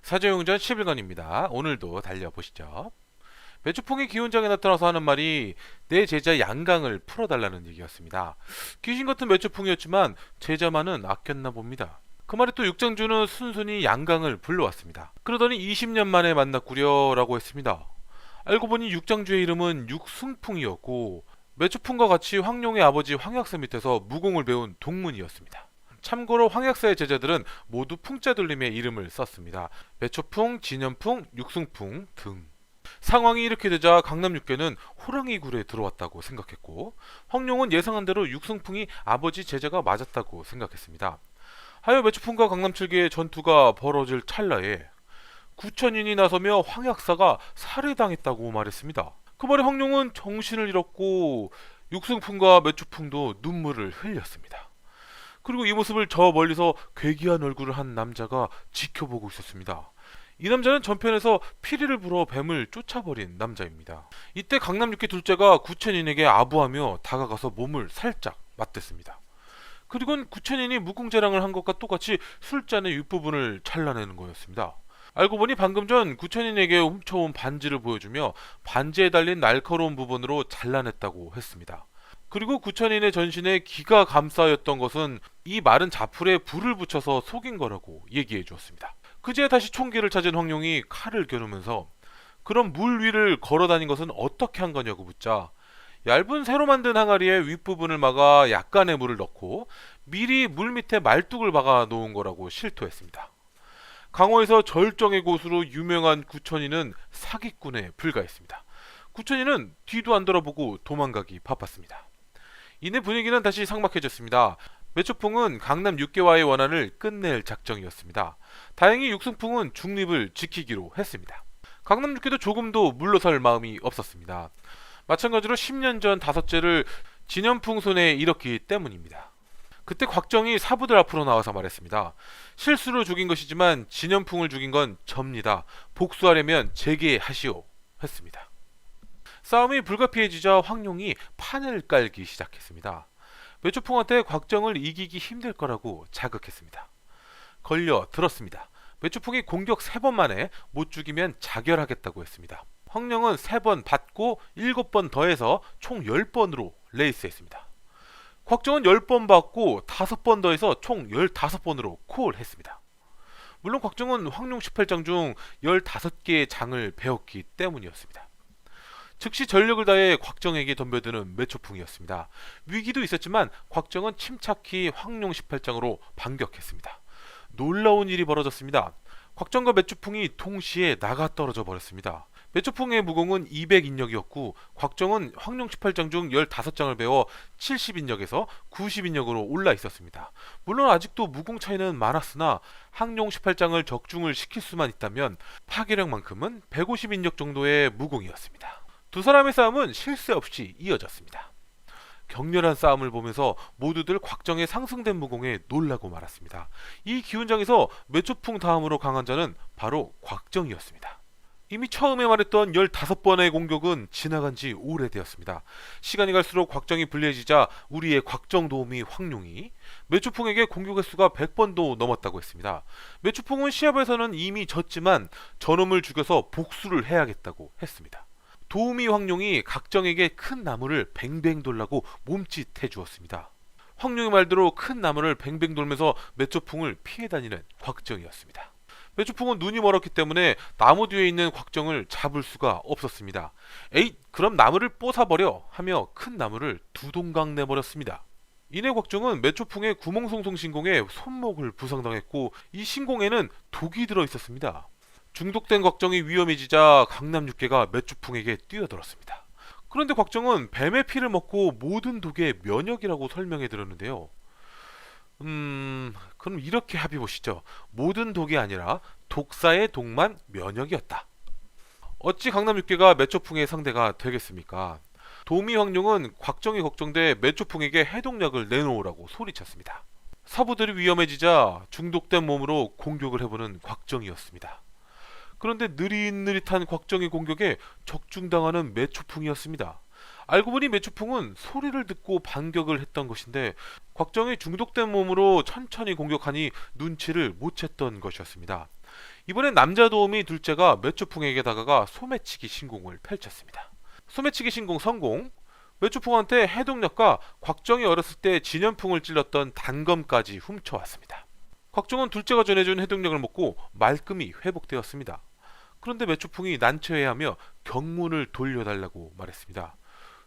사제용전 10일간입니다. 오늘도 달려보시죠. 매추풍이 기훈장에 나타나서 하는 말이 내 제자 양강을 풀어달라는 얘기였습니다. 귀신 같은 매추풍이었지만 제자만은 아꼈나 봅니다. 그 말에 또 육장주는 순순히 양강을 불러왔습니다. 그러더니 20년 만에 만났구려 라고 했습니다. 알고 보니 육장주의 이름은 육승풍이었고 매추풍과 같이 황룡의 아버지 황약사 밑에서 무공을 배운 동문이었습니다. 참고로 황약사의 제자들은 모두 풍자 돌림의 이름을 썼습니다. 매초풍, 진연풍, 육승풍 등. 상황이 이렇게 되자 강남 육계는 호랑이 굴에 들어왔다고 생각했고 황룡은 예상한 대로 육승풍이 아버지 제자가 맞았다고 생각했습니다. 하여 매초풍과 강남 7계의 전투가 벌어질 찰나에 9천인이 나서며 황약사가 살해당했다고 말했습니다. 그 말에 황룡은 정신을 잃었고 육승풍과 매초풍도 눈물을 흘렸습니다. 그리고 이 모습을 저 멀리서 괴기한 얼굴을 한 남자가 지켜보고 있었습니다. 이 남자는 전편에서 피리를 불어 뱀을 쫓아버린 남자입니다. 이때 강남 육계 둘째가 구천인에게 아부하며 다가가서 몸을 살짝 맞댔습니다. 그리고는 구천인이 무궁자랑을 한 것과 똑같이 술잔의 윗부분을 잘라내는 거였습니다. 알고 보니 방금 전 구천인에게 훔쳐온 반지를 보여주며 반지에 달린 날카로운 부분으로 잘라냈다고 했습니다. 그리고 구천인의 전신에 기가 감싸였던 것은 이 마른 자풀에 불을 붙여서 속인 거라고 얘기해 주었습니다. 그제야 다시 총기를 찾은 황룡이 칼을 겨누면서 그럼 물 위를 걸어다닌 것은 어떻게 한 거냐고 묻자 얇은 새로 만든 항아리에 윗부분을 막아 약간의 물을 넣고 미리 물 밑에 말뚝을 박아 놓은 거라고 실토했습니다. 강호에서 절정의 고수로 유명한 구천인은 사기꾼에 불과했습니다. 구천인은 뒤도 안 돌아보고 도망가기 바빴습니다. 이내 분위기는 다시 삭막해졌습니다. 매초풍은 강남 6계와의 원한을 끝낼 작정이었습니다. 다행히 육승풍은 중립을 지키기로 했습니다. 강남 6계도 조금도 물러설 마음이 없었습니다. 마찬가지로 10년 전 다섯째를 진연풍 손에 잃었기 때문입니다. 그때 곽정이 사부들 앞으로 나와서 말했습니다. 실수로 죽인 것이지만 진연풍을 죽인 건 접니다. 복수하려면 제게 하시오 했습니다. 싸움이 불가피해지자 황룡이 판을 깔기 시작했습니다. 매초풍한테 곽정을 이기기 힘들 거라고 자극했습니다. 걸려 들었습니다. 매초풍이 공격 3번 만에 못 죽이면 자결하겠다고 했습니다. 황룡은 3번 받고 7번 더해서 총 10번으로 레이스했습니다. 곽정은 10번 받고 5번 더해서 총 15번으로 콜했습니다. 물론 곽정은 황룡 18장 중 15개의 장을 배웠기 때문이었습니다. 즉시 전력을 다해 곽정에게 덤벼드는 매초풍이었습니다. 위기도 있었지만 곽정은 침착히 황룡 18장으로 반격했습니다. 놀라운 일이 벌어졌습니다. 곽정과 매초풍이 동시에 나가 떨어져 버렸습니다. 매초풍의 무공은 200인력이었고 곽정은 황룡 18장 중 15장을 배워 70인력에서 90인력으로 올라 있었습니다. 물론 아직도 무공 차이는 많았으나 황룡 18장을 적중을 시킬 수만 있다면 파괴력만큼은 150인력 정도의 무공이었습니다. 두 사람의 싸움은 실세 없이 이어졌습니다. 격렬한 싸움을 보면서 모두들 곽정의 상승된 무공에 놀라고 말았습니다. 이 기훈장에서 매초풍 다음으로 강한 자는 바로 곽정이었습니다. 이미 처음에 말했던 15번의 공격은 지나간 지 오래되었습니다. 시간이 갈수록 곽정이 불리해지자 우리의 곽정 도우미 황룡이 매초풍에게 공격 횟수가 100번도 넘었다고 했습니다. 매초풍은 시합에서는 이미 졌지만 저놈을 죽여서 복수를 해야겠다고 했습니다. 도우미 황룡이 곽정에게 큰 나무를 뱅뱅 돌라고 몸짓해 주었습니다. 황룡의 말대로 큰 나무를 뱅뱅 돌면서 매초풍을 피해 다니는 곽정이었습니다. 매초풍은 눈이 멀었기 때문에 나무 뒤에 있는 곽정을 잡을 수가 없었습니다. 에잇, 그럼 나무를 뽀사버려 하며 큰 나무를 두 동강 내버렸습니다. 이내 곽정은 매초풍의 구멍송송 신공에 손목을 부상당했고 이 신공에는 독이 들어있었습니다. 중독된 곽정이 위험해지자 강남 육계가 매초풍에게 뛰어들었습니다. 그런데 곽정은 뱀의 피를 먹고 모든 독에 면역이라고 설명해 드렸는데요. 그럼 이렇게 합의 보시죠. 모든 독이 아니라 독사의 독만 면역이었다. 어찌 강남 육계가 매초풍의 상대가 되겠습니까? 도미 황룡은 곽정이 걱정돼 매초풍에게 해독약을 내놓으라고 소리쳤습니다. 사부들이 위험해지자 중독된 몸으로 공격을 해보는 곽정이었습니다. 그런데 느릿느릿한 곽정의 공격에 적중당하는 매초풍이었습니다. 알고 보니 매초풍은 소리를 듣고 반격을 했던 것인데 곽정이 중독된 몸으로 천천히 공격하니 눈치를 못 챘던 것이었습니다. 이번엔 남자 도우미 둘째가 매추풍에게 다가가 소매치기 신공을 펼쳤습니다. 소매치기 신공 성공. 매추풍한테 해독약과 곽정이 어렸을 때 진연풍을 찔렀던 단검까지 훔쳐왔습니다. 곽정은 둘째가 전해준 해독약을 먹고 말끔히 회복되었습니다. 그런데 매추풍이 난처해하며 경문을 돌려달라고 말했습니다.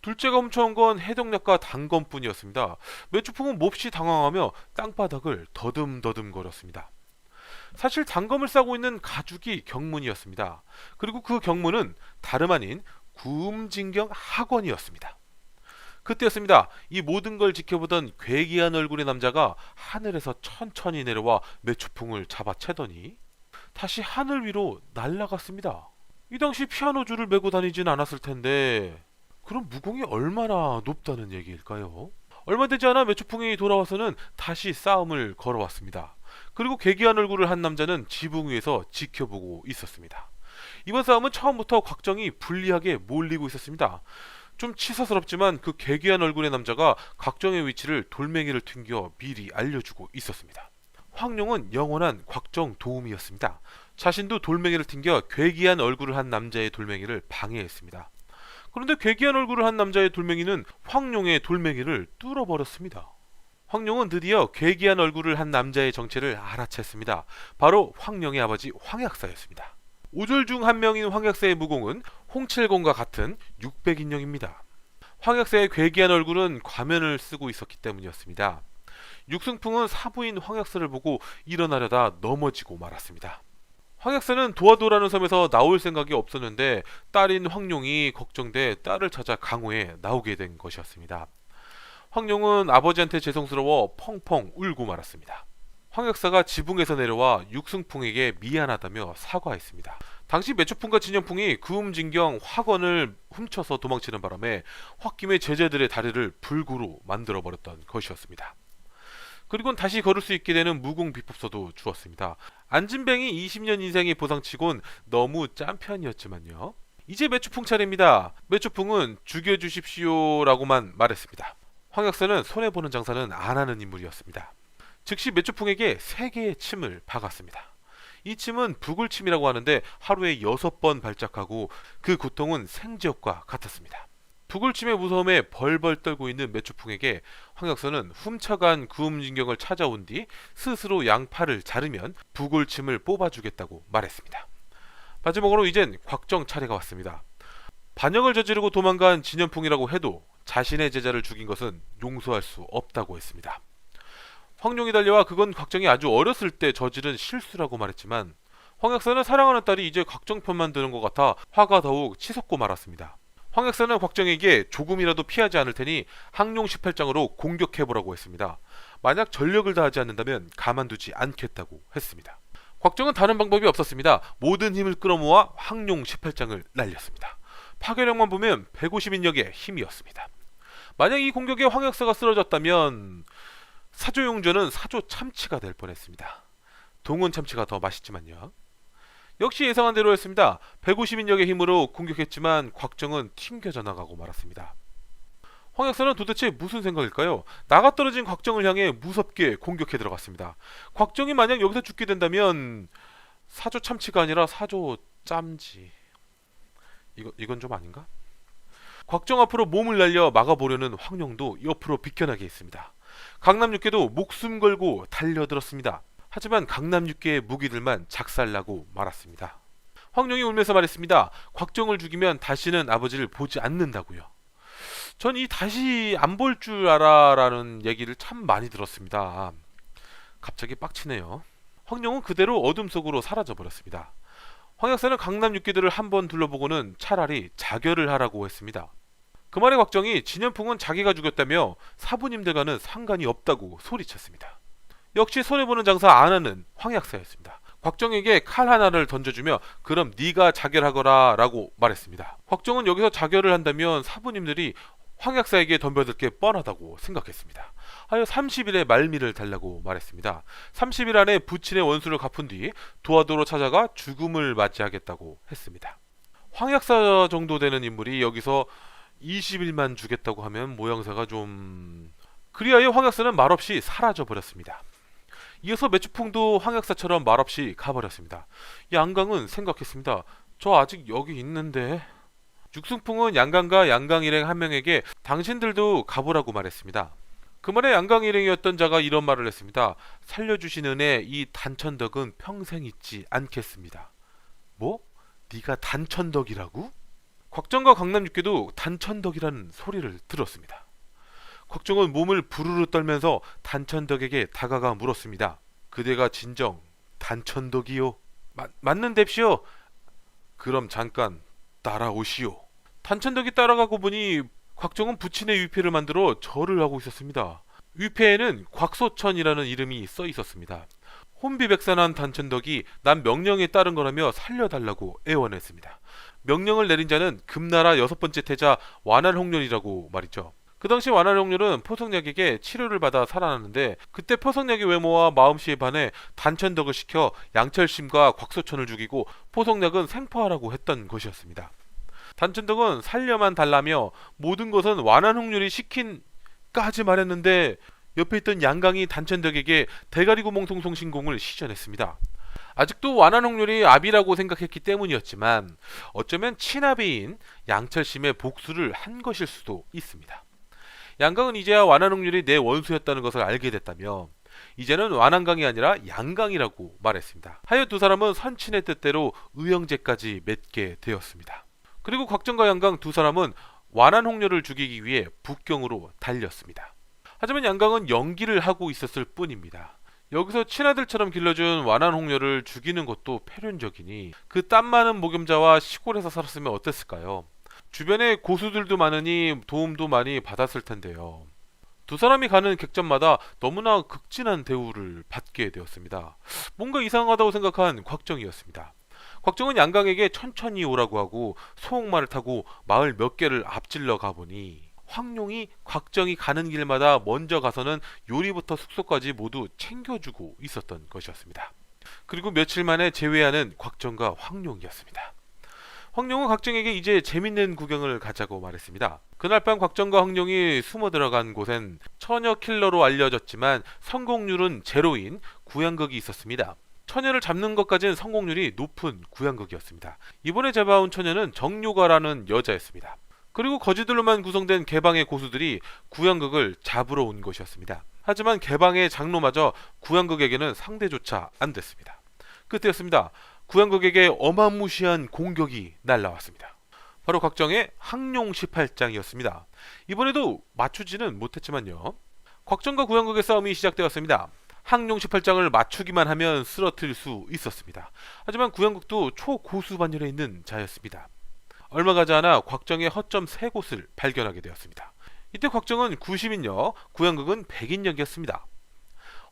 둘째가 훔쳐온 건 해독약과 단검뿐이었습니다. 매추풍은 몹시 당황하며 땅바닥을 더듬더듬 거렸습니다. 사실 단검을 싸고 있는 가죽이 경문이었습니다. 그리고 그 경문은 다름 아닌 구음진경 학원이었습니다. 그때였습니다. 이 모든 걸 지켜보던 괴기한 얼굴의 남자가 하늘에서 천천히 내려와 매추풍을 잡아채더니 다시 하늘 위로 날아갔습니다. 이 당시 피아노 줄을 메고 다니진 않았을 텐데 그럼 무공이 얼마나 높다는 얘기일까요? 얼마 되지 않아 매추풍이 돌아와서는 다시 싸움을 걸어왔습니다. 그리고 괴기한 얼굴을 한 남자는 지붕 위에서 지켜보고 있었습니다. 이번 싸움은 처음부터 곽정이 불리하게 몰리고 있었습니다. 좀 치사스럽지만 그 괴기한 얼굴의 남자가 곽정의 위치를 돌멩이를 튕겨 미리 알려주고 있었습니다. 황룡은 영원한 곽정 도움이었습니다. 자신도 돌멩이를 튕겨 괴기한 얼굴을 한 남자의 돌멩이를 방해했습니다. 그런데 괴기한 얼굴을 한 남자의 돌멩이는 황룡의 돌멩이를 뚫어버렸습니다. 황룡은 드디어 괴기한 얼굴을 한 남자의 정체를 알아챘습니다. 바로 황룡의 아버지 황약사였습니다. 오졸 중 한 명인 황약사의 무공은 홍칠공과 같은 600인령입니다. 황약사의 괴기한 얼굴은 과면을 쓰고 있었기 때문이었습니다. 육승풍은 사부인 황약사를 보고 일어나려다 넘어지고 말았습니다. 황약사는 도화도라는 섬에서 나올 생각이 없었는데 딸인 황룡이 걱정돼 딸을 찾아 강호에 나오게 된 것이었습니다. 황룡은 아버지한테 죄송스러워 펑펑 울고 말았습니다. 황약사가 지붕에서 내려와 육승풍에게 미안하다며 사과했습니다. 당시 매추풍과 진연풍이 구음진경 화건을 훔쳐서 도망치는 바람에 홧김에 제자들의 다리를 불구로 만들어버렸던 것이었습니다. 그리고는 다시 걸을 수 있게 되는 무공 비법서도 주었습니다. 안진뱅이 20년 인생의 보상치곤 너무 짠 편이었지만요. 이제 매추풍 차례입니다. 매추풍은 죽여주십시오 라고만 말했습니다. 황약사는 손해보는 장사는 안 하는 인물이었습니다. 즉시 매추풍에게 3개의 침을 박았습니다. 이 침은 부글침이라고 하는데 하루에 6번 발작하고 그 고통은 생지옥과 같았습니다. 부글침의 무서움에 벌벌 떨고 있는 매추풍에게 황약사는 훔쳐간 구음진경을 찾아온 뒤 스스로 양팔을 자르면 부글침을 뽑아주겠다고 말했습니다. 마지막으로 이젠 곽정 차례가 왔습니다. 반역을 저지르고 도망간 진연풍이라고 해도 자신의 제자를 죽인 것은 용서할 수 없다고 했습니다. 황룡이 달려와 그건 곽정이 아주 어렸을 때 저지른 실수라고 말했지만 황약사는 사랑하는 딸이 이제 곽정 편만 드는 것 같아 화가 더욱 치솟고 말았습니다. 황약사는 곽정에게 조금이라도 피하지 않을 테니 항룡 18장으로 공격해보라고 했습니다. 만약 전력을 다하지 않는다면 가만두지 않겠다고 했습니다. 곽정은 다른 방법이 없었습니다. 모든 힘을 끌어모아 항룡 18장을 날렸습니다. 파괴력만 보면 150인력의 힘이었습니다. 만약 이 공격에 황약사가 쓰러졌다면 사조용전은 사조 참치가 될 뻔했습니다. 동원 참치가 더 맛있지만요. 역시 예상한 대로였습니다. 150인력의 힘으로 공격했지만 곽정은 튕겨져 나가고 말았습니다. 황약사는 도대체 무슨 생각일까요? 나가 떨어진 곽정을 향해 무섭게 공격해 들어갔습니다. 곽정이 만약 여기서 죽게 된다면 사조 참치가 아니라 사조 짬지. 이건 좀 아닌가? 곽정 앞으로 몸을 날려 막아보려는 황룡도 옆으로 비켜나게 했습니다. 강남육계도 목숨 걸고 달려들었습니다. 하지만 강남육계의 무기들만 작살나고 말았습니다. 황룡이 울면서 말했습니다. 곽정을 죽이면 다시는 아버지를 보지 않는다고요. 전 이 다시 안 볼 줄 알아 라는 얘기를 참 많이 들었습니다. 갑자기 빡치네요. 황룡은 그대로 어둠 속으로 사라져버렸습니다. 황약사는 강남육계들을 한번 둘러보고는 차라리 자결을 하라고 했습니다. 그 말에 곽정이 진연풍은 자기가 죽였다며 사부님들과는 상관이 없다고 소리쳤습니다. 역시 손해보는 장사 안 하는 황약사였습니다. 곽정에게 칼 하나를 던져주며 그럼 네가 자결하거라 라고 말했습니다. 곽정은 여기서 자결을 한다면 사부님들이 황약사에게 덤벼들 게 뻔하다고 생각했습니다. 하여 30일의 말미를 달라고 말했습니다. 30일 안에 부친의 원수를 갚은 뒤 도화도로 찾아가 죽음을 맞이하겠다고 했습니다. 황약사 정도 되는 인물이 여기서 20일만 주겠다고 하면 모양새가 좀... 그리하여 황약사는 말없이 사라져 버렸습니다. 이어서 매추풍도 황역사처럼 말없이 가버렸습니다. 양강은 생각했습니다. 저 아직 여기 있는데. 육승풍은 양강과 양강 일행 한 명에게 당신들도 가보라고 말했습니다. 그 말에 양강 일행이었던 자가 이런 말을 했습니다. 살려주신 은혜 이 단천덕은 평생 잊지 않겠습니다. 뭐? 네가 단천덕이라고? 곽정과 강남육계도 단천덕이라는 소리를 들었습니다. 곽정은 몸을 부르르 떨면서 단천덕에게 다가가 물었습니다. 그대가 진정 단천덕이요? 맞는뎁시오. 그럼 잠깐 따라오시오. 단천덕이 따라가고 보니 곽정은 부친의 위패를 만들어 절을 하고 있었습니다. 위패에는 곽소천이라는 이름이 써 있었습니다. 혼비백산한 단천덕이 난 명령에 따른 거라며 살려달라고 애원했습니다. 명령을 내린 자는 금나라 6번째 태자 완활홍련이라고 말이죠. 그 당시 완활홍련은 포석약에게 치료를 받아 살아났는데 그때 포석약의 외모와 마음씨에 반해 단천덕을 시켜 양철심과 곽소천을 죽이고 포석약은 생포하라고 했던 것이었습니다. 단천덕은 살려만 달라며 모든 것은 완활홍련이 시킨까지 말했는데 옆에 있던 양강이 단천덕에게 대가리 구멍 송송 신공을 시전했습니다. 아직도 완활홍련이 아비라고 생각했기 때문이었지만 어쩌면 친아비인 양철심의 복수를 한 것일 수도 있습니다. 양강은 이제야 완활홍련이 내 원수였다는 것을 알게 됐다며 이제는 완한강이 아니라 양강이라고 말했습니다. 하여 두 사람은 선친의 뜻대로 의형제까지 맺게 되었습니다. 그리고 곽정과 양강 두 사람은 완한홍련을 죽이기 위해 북경으로 달렸습니다. 하지만 양강은 연기를 하고 있었을 뿐입니다. 여기서 친아들처럼 길러준 완한홍련을 죽이는 것도 패륜적이니 그 땀 많은 목염자와 시골에서 살았으면 어땠을까요? 주변에 고수들도 많으니 도움도 많이 받았을 텐데요. 두 사람이 가는 객전마다 너무나 극진한 대우를 받게 되었습니다. 뭔가 이상하다고 생각한 곽정이었습니다. 곽정은 양강에게 천천히 오라고 하고 소옥말을 타고 마을 몇 개를 앞질러 가보니 황룡이 곽정이 가는 길마다 먼저 가서는 요리부터 숙소까지 모두 챙겨주고 있었던 것이었습니다. 그리고 며칠 만에 재회하는 곽정과 황룡이었습니다. 황룡은 곽정에게 이제 재밌는 구경을 가자고 말했습니다. 그날 밤 곽정과 황룡이 숨어 들어간 곳엔 처녀 킬러로 알려졌지만 성공률은 제로인 구양극이 있었습니다. 처녀를 잡는 것까지는 성공률이 높은 구양극이었습니다. 이번에 잡아온 처녀는 정요가라는 여자였습니다. 그리고 거지들로만 구성된 개방의 고수들이 구양극을 잡으러 온 것이었습니다. 하지만 개방의 장로마저 구양극에게는 상대조차 안 됐습니다. 그때였습니다. 구양극에게 어마무시한 공격이 날라왔습니다. 바로 곽정의 항룡 18장이었습니다. 이번에도 맞추지는 못했지만요. 곽정과 구양극의 싸움이 시작되었습니다. 항룡 18장을 맞추기만 하면 쓰러뜨릴 수 있었습니다. 하지만 구양극도 초고수 반열에 있는 자였습니다. 얼마 가지 않아 곽정의 허점 3곳을 발견하게 되었습니다. 이때 곽정은 90인역, 구양극은 100인역이었습니다.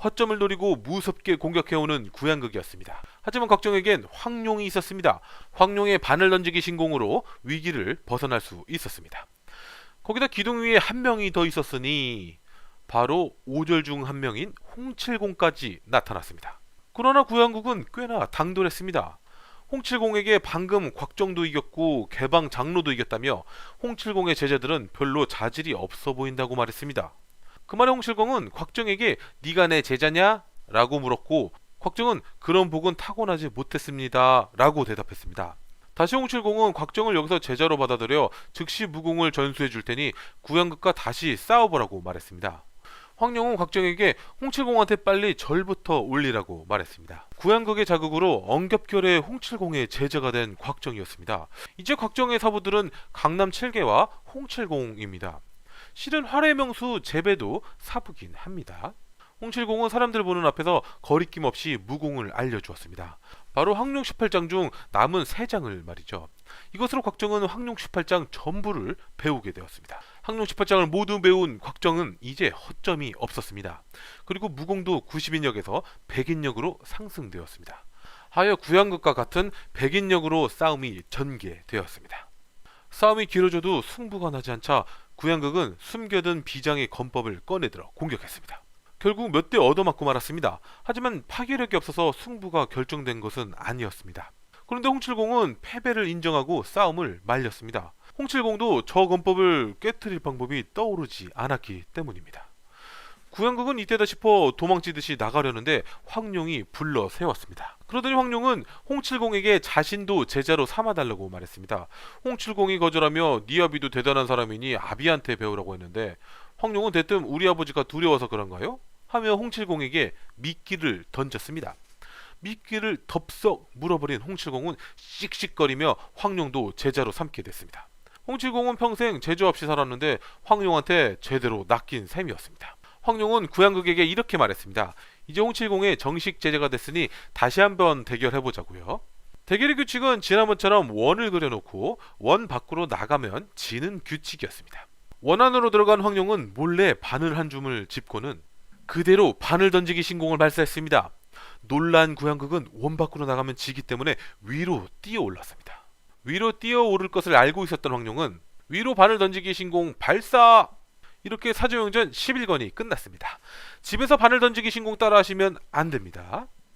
허점을 노리고 무섭게 공격해오는 구양극이었습니다. 하지만 곽정에겐 황룡이 있었습니다. 황룡의 바늘 던지기 신공으로 위기를 벗어날 수 있었습니다. 거기다 기둥 위에 한 명이 더 있었으니 바로 5절 중 한 명인 홍칠공까지 나타났습니다. 그러나 구양극은 꽤나 당돌했습니다. 홍칠공에게 방금 곽정도 이겼고 개방 장로도 이겼다며 홍칠공의 제자들은 별로 자질이 없어 보인다고 말했습니다. 그 말에 홍칠공은 곽정에게 네가 내 제자냐? 라고 물었고 곽정은 그런 복은 타고나지 못했습니다 라고 대답했습니다. 다시 홍칠공은 곽정을 여기서 제자로 받아들여 즉시 무공을 전수해 줄 테니 구양극과 다시 싸워보라고 말했습니다. 황룡은 곽정에게 홍칠공한테 빨리 절부터 올리라고 말했습니다. 구양극의 자극으로 엉겹결에 홍칠공의 제자가 된 곽정이었습니다. 이제 곽정의 사부들은 강남 7개와 홍칠공입니다. 실은 활해명수 제배도 사부긴 합니다. 홍칠공은 사람들 보는 앞에서 거리낌 없이 무공을 알려주었습니다. 바로 항룡 18장 중 남은 3장을 말이죠. 이것으로 곽정은 항룡 18장 전부를 배우게 되었습니다. 항룡 18장을 모두 배운 곽정은 이제 허점이 없었습니다. 그리고 무공도 90인역에서 100인역으로 상승되었습니다. 하여 구양극과 같은 100인역으로 싸움이 전개되었습니다. 싸움이 길어져도 승부가 나지 않자 구양극은 숨겨둔 비장의 건법을 꺼내들어 공격했습니다. 결국 몇 대 얻어맞고 말았습니다. 하지만 파괴력이 없어서 승부가 결정된 것은 아니었습니다. 그런데 홍칠공은 패배를 인정하고 싸움을 말렸습니다. 홍칠공도 저 건법을 깨트릴 방법이 떠오르지 않았기 때문입니다. 구양극은 이때다 싶어 도망치듯이 나가려는데 황룡이 불러 세웠습니다. 그러더니 황룡은 홍칠공에게 자신도 제자로 삼아달라고 말했습니다. 홍칠공이 거절하며 네 아비도 대단한 사람이니 아비한테 배우라고 했는데 황룡은 대뜸 우리 아버지가 두려워서 그런가요? 하며 홍칠공에게 미끼를 던졌습니다. 미끼를 덥석 물어버린 홍칠공은 씩씩거리며 황룡도 제자로 삼게 됐습니다. 홍칠공은 평생 제자 없이 살았는데 황룡한테 제대로 낚인 셈이었습니다. 황룡은 구양극에게 이렇게 말했습니다. 이제 홍칠공의 정식 제자가 됐으니 다시 한번 대결해보자고요. 대결의 규칙은 지난번처럼 원을 그려놓고 원 밖으로 나가면 지는 규칙이었습니다. 원 안으로 들어간 황룡은 몰래 바늘 한 줌을 짚고는 그대로 바늘 던지기 신공을 발사했습니다. 놀란 구양극은 원 밖으로 나가면 지기 때문에 위로 뛰어 올랐습니다. 위로 뛰어 오를 것을 알고 있었던 황룡은 위로 바늘 던지기 신공 발사! 이렇게 사조용전 11권이 끝났습니다. 집에서 바늘 던지기 신공 따라 하시면 안 됩니다.